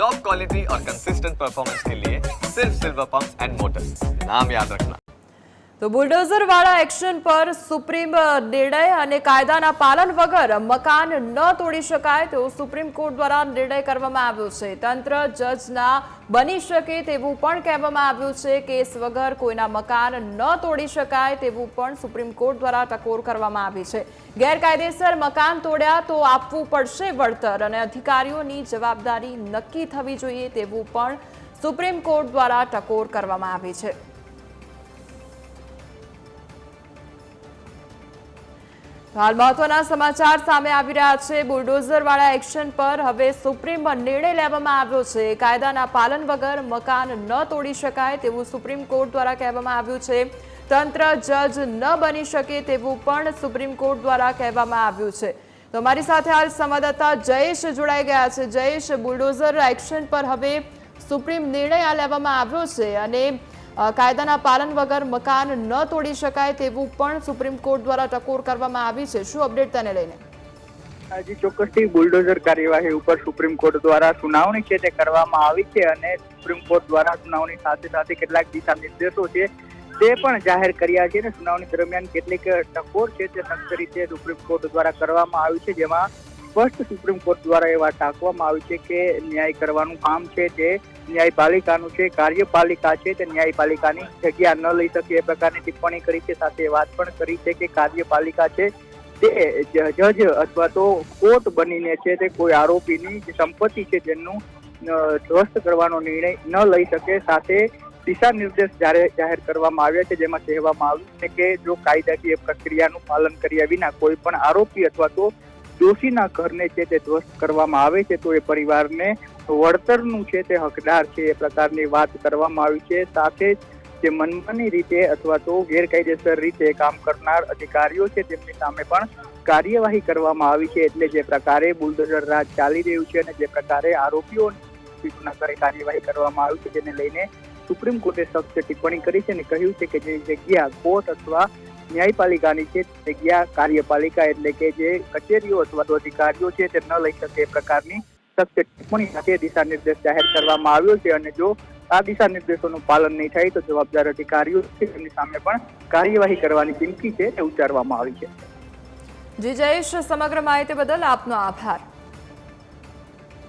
Top quality और consistent performance के लिए सिर्फ सिल्वर पंप्स एंड मोटर्स, नाम याद रखना। તો બુલડોઝર વાળા એક્શન પર સુપ્રીમ નિર્ણય અને કાયદાના પાલન વગર મકાન ન તોડી શકાય તેવો સુપ્રીમ કોર્ટ દ્વારા નિર્ણય કરવામાં આવ્યો છે। તંત્ર જજના બની શકે તેવું પણ કહેવામાં આવ્યું છે। કેસ વગર કોઈના મકાન ન તોડી શકાય તેવું પણ સુપ્રીમ કોર્ટ દ્વારા ટકોર કરવામાં આવી છે। ગેરકાયદેસર મકાન તોડ્યા તો આપવું પડશે વળતર અને અધિકારીઓની જવાબદારી નક્કી થવી જોઈએ તેવું પણ સુપ્રીમ કોર્ટ દ્વારા ટકોર કરવામાં આવી છે। हाल महत्वना समाचार सामे आवी रह्या छे। बुलडोजर वाळा एक्शन पर हवे सुप्रीम निर्णय लेवामां आव्यो छे। कायदाना पालन वगर मकान न तोड़ी शकाय तेवुं सुप्रीम कोर्ट द्वारा कहेवामां आव्युं छे। तंत्र जज न बनी शके तेवुं पण सुप्रीम कोर्ट द्वारा कहेवामां आव्युं छे। तो अमारी साथे हाल संवाददाता जयेश जोड़ाई गया छे। जयेश, बुलडोजर एक्शन पर हवे सुप्रीम निर्णय लेवामां आव्यो छे अने कायदाना पालन वगर मकान न तोड़ी शकाय तेवुं पण सुप्रीम कोर्ट द्वारा टकोर करवामां आवी छे। शुं अपडेट तेने लईने? जी ચોક્કસથી બુલડોઝર કાર્યવાહી ઉપર સુપ્રીમ કોર્ટ દ્વારા સુનાવણી છે તે કરવામાં આવી છે અને સુપ્રીમ કોર્ટ દ્વારા સુનાવણી સાથે સાથે કેટલાક દિશા નિર્દેશો છે તે પણ જાહેર કર્યા છે અને સુનાવણી દરમિયાન કેટલીક ટકોર છે તે સખ્ત રીતે સુપ્રીમ કોર્ટ દ્વારા કરવામાં આવી છે। જેમાં સ્પષ્ટ સુપ્રીમ કોર્ટ દ્વારા એવા ટાંકવામાં આવ્યું છે કે ન્યાય કરવાનું કામ છે તે ન્યાયપાલિકાનું છે, કાર્યપાલિકા છે તે ન્યાયપાલિકાની જગ્યા ન લઈ શકે એ પ્રકારની ટિપ્પણી કરી છે। સાથે વાત પણ કરી છે કે કાર્યપાલિકા છે તે જજ અથવા તો કોર્ટ બનીને છે તે કોઈ આરોપીની જે સંપત્તિ છે જેનું ધ્વસ્ત કરવાનો નિર્ણય ન લઈ શકે। સાથે દિશા નિર્દેશ જાહેર કરવામાં આવ્યા છે જેમાં કહેવામાં આવ્યું છે કે જો કાયદાકીય પ્રક્રિયાનું પાલન કર્યા વિના કોઈ પણ આરોપી અથવા તો દોષીના ઘરને છે તે ધ્વસ્ત કરવામાં આવે છે તો એ પરિવારને વળતરનું છે તે હકદાર છે એ પ્રકારની વાત કરવામાં આવી છે। સાથે જ જે મનમાની રીતે અથવા તો ગેરકાયદેસર રીતે કામ કરનાર અધિકારીઓ છે તેમની સામે પણ કાર્યવાહી કરવામાં આવી છે। એટલે જે પ્રકારે બુલડોઝર રાજ ચાલી રહ્યું છે અને જે પ્રકારે આરોપીઓના ઘરે કાર્યવાહી કરવામાં આવી છે તેને લઈને સુપ્રીમ કોર્ટે સખ્ત ટિપ્પણી કરી છે અને કહ્યું છે કે જે જગ્યા કોર્ટ અથવા ન્યાયપાલિકાની છે જગ્યા કાર્યપાલિકા એટલે કે જે કચેરીઓ અથવા તો અધિકારીઓ છે તે ન લઈ શકે એ પ્રકારની સખ્ત ટિપ્પણી સાથે દિશા નિર્દેશ જાહેર કરવામાં આવ્યો છે અને જો આ દિશા નિર્દેશોનું પાલન નહીં થાય તો જવાબદાર અધિકારીઓ છે તેમની સામે પણ કાર્યવાહી કરવાની ચીમકી છે તે ઉચ્ચારવામાં આવી છે। જી જયેશ, સમગ્ર માહિતી બદલ આપનો આભાર।